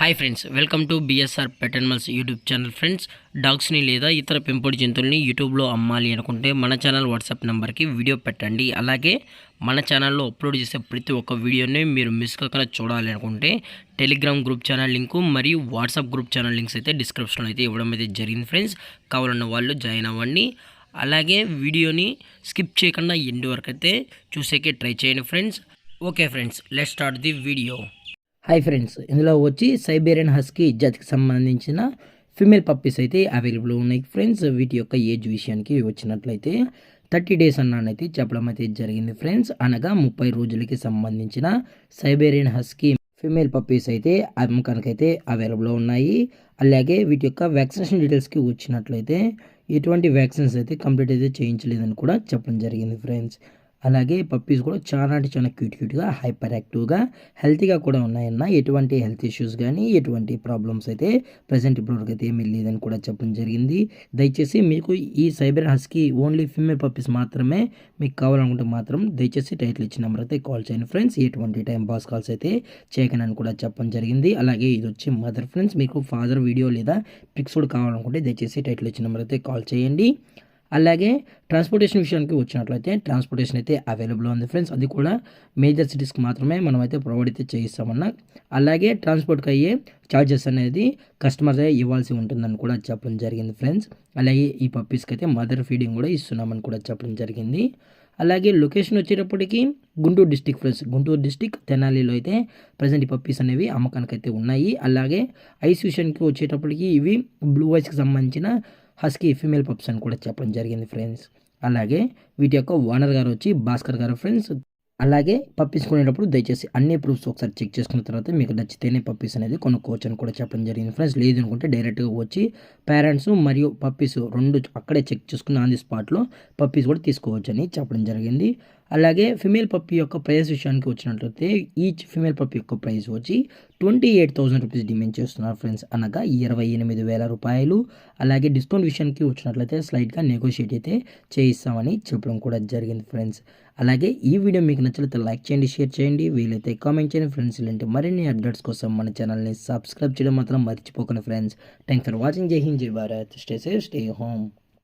Hi friends, welcome to BSR pet animals YouTube channel. Friends, డాగ్స్ని లేదా ఇతర పెంపుడు జంతువుల్ని యూట్యూబ్లో అమ్మాలి అనుకుంటే మన ఛానల్ వాట్సాప్ నెంబర్కి వీడియో పెట్టండి. అలాగే మన ఛానల్లో అప్లోడ్ చేసే ప్రతి ఒక్క వీడియోని మీరు మిస్ కాకుండా చూడాలి అనుకుంటే టెలిగ్రామ్ గ్రూప్ ఛానల్ లింకు మరియు వాట్సాప్ గ్రూప్ ఛానల్ లింక్స్ అయితే డిస్క్రిప్షన్లో అయితే ఇవ్వడం అయితే జరిగింది. ఫ్రెండ్స్, కావాలన్న వాళ్ళు జాయిన్ అవ్వండి. అలాగే వీడియోని స్కిప్ చేయకుండా ఎండ్ వరకు అయితే చూసేకే ట్రై చేయండి friends. Okay friends, let's start the video. Hi friends, ఇందులో వచ్చి సైబేరియన్ హస్కీ జాతికి సంబంధించిన ఫిమేల్ పప్పీస్ అయితే అవైలబుల్ ఉన్నాయి ఫ్రెండ్స్. వీటి యొక్క ఏజ్ విషయానికి వచ్చినట్లయితే 30 డేస్ అన్నానైతే చెప్పడం అయితే జరిగింది ఫ్రెండ్స్. అనగా 30 రోజులకి సంబంధించిన సైబేరియన్ హస్కీ ఫిమేల్ పప్పీస్ అయితే అమ్మకానికైతే అవైలబుల్ ఉన్నాయి. అలాగే వీటి యొక్క వ్యాక్సినేషన్ డీటెయిల్స్కి వచ్చినట్లయితే ఎటువంటి వ్యాక్సిన్స్ అయితే కంప్లీట్ అయితే చేయించలేదని కూడా చెప్పడం జరిగింది ఫ్రెండ్స్. అలాగే పప్పీస్ కూడా చాలా అంటే చాలా క్యూట్గా హైపర్ యాక్టివ్గా హెల్తీగా కూడా ఉన్నాయన్న. ఎటువంటి హెల్త్ ఇష్యూస్ కానీ ఎటువంటి ప్రాబ్లమ్స్ అయితే ప్రజెంట్ ఇప్పటివరకు అయితే ఏమీ లేదని కూడా చెప్పడం జరిగింది. దయచేసి మీకు ఈ cyber husky only female puppies మాత్రమే మీకు కావాలనుకుంటే మాత్రం దయచేసి టైటిల్ ఇచ్చిన నెంబర్ అయితే కాల్ చేయండి ఫ్రెండ్స్. ఎటువంటి టైం పాస్ కాల్స్ అయితే చేయకండి అని కూడా చెప్పడం జరిగింది. అలాగే ఇది వచ్చి మదర్ ఫ్రెండ్స్. మీకు ఫాదర్ వీడియో లేదా పిక్స్ కూడా కావాలనుకుంటే దయచేసి టైటిల్ ఇచ్చిన నెంబర్ అయితే కాల్ చేయండి. అలాగే ట్రాన్స్పోర్టేషన్ విషయానికి వచ్చినట్లయితే ట్రాన్స్పోర్టేషన్ అయితే అవైలబుల్ ఉంది ఫ్రెండ్స్. అది కూడా మేజర్ సిటీస్కి మాత్రమే మనం అయితే ప్రొవైడ్ అయితే చేయిస్తామన్నా. అలాగే ట్రాన్స్పోర్ట్కి అయ్యే ఛార్జెస్ అనేది కస్టమర్స్ ఇవ్వాల్సి ఉంటుందని కూడా చెప్పడం జరిగింది ఫ్రెండ్స్. అలాగే ఈ పప్పీస్కి అయితే మదర్ ఫీడింగ్ కూడా ఇస్తున్నామని కూడా చెప్పడం జరిగింది. అలాగే లొకేషన్ వచ్చేటప్పటికి Guntur district friends. Guntur district తెనాలిలో అయితే ప్రజెంట్ ఈ పప్పీస్ అనేవి అమ్మకానికి అయితే ఉన్నాయి. అలాగే ఐస్ విషయానికి వచ్చేటప్పటికి ఇవి బ్లూ ఐస్కి సంబంధించిన హస్కీ ఫీమేల్ పప్స్ అని కూడా చెప్పడం జరిగింది ఫ్రెండ్స్. అలాగే వీటి యొక్క ఓనర్ గారు వచ్చి భాస్కర్ గారు ఫ్రెండ్స్. అలాగే పప్పీస్ కొనేటప్పుడు దయచేసి అన్ని ప్రూఫ్స్ ఒకసారి చెక్ చేసుకున్న తర్వాత మీకు నచ్చితేనే పప్పీస్ అనేది కొనుక్కోవచ్చు అని కూడా చెప్పడం జరిగింది ఫ్రెండ్స్. లేదు అనుకుంటే డైరెక్ట్గా వచ్చి పేరెంట్స్ మరియు పప్పీస్ రెండు అక్కడే చెక్ చేసుకుని ఆన్ ది స్పాట్లో పప్పీస్ కూడా తీసుకోవచ్చు అని చెప్పడం జరిగింది. అలాగే ఫిమేల్ పప్పీ యొక్క ప్రైస్ విషయానికి వచ్చినట్లయితే ఈచ్ ఫిమేల్ పప్పీ యొక్క ప్రైస్ వచ్చి 28,000 రూపీస్ డిమాండ్ చేస్తున్నారు ఫ్రెండ్స్. అనగా 28,000 రూపాయలు. అలాగే డిస్కౌంట్ విషయానికి వచ్చినట్లయితే స్లైట్గా నెగోషియేట్ అయితే చేయిస్తామని చెప్పడం కూడా జరిగింది ఫ్రెండ్స్. అలాగే ఈ వీడియో మీకు నచ్చితే లైక్ చేయండి, షేర్ చేయండి, వీలైతే కామెంట్ చేయండి ఫ్రెండ్స్. ఇలాంటి మరిన్ని అప్డేట్స్ కోసం మన ఛానల్ని సబ్స్క్రైబ్ చేయడం మాత్రం మర్చిపోకండి ఫ్రెండ్స్. Thanks for watching. జై హింద్, జై Bharat. Stay safe, stay home.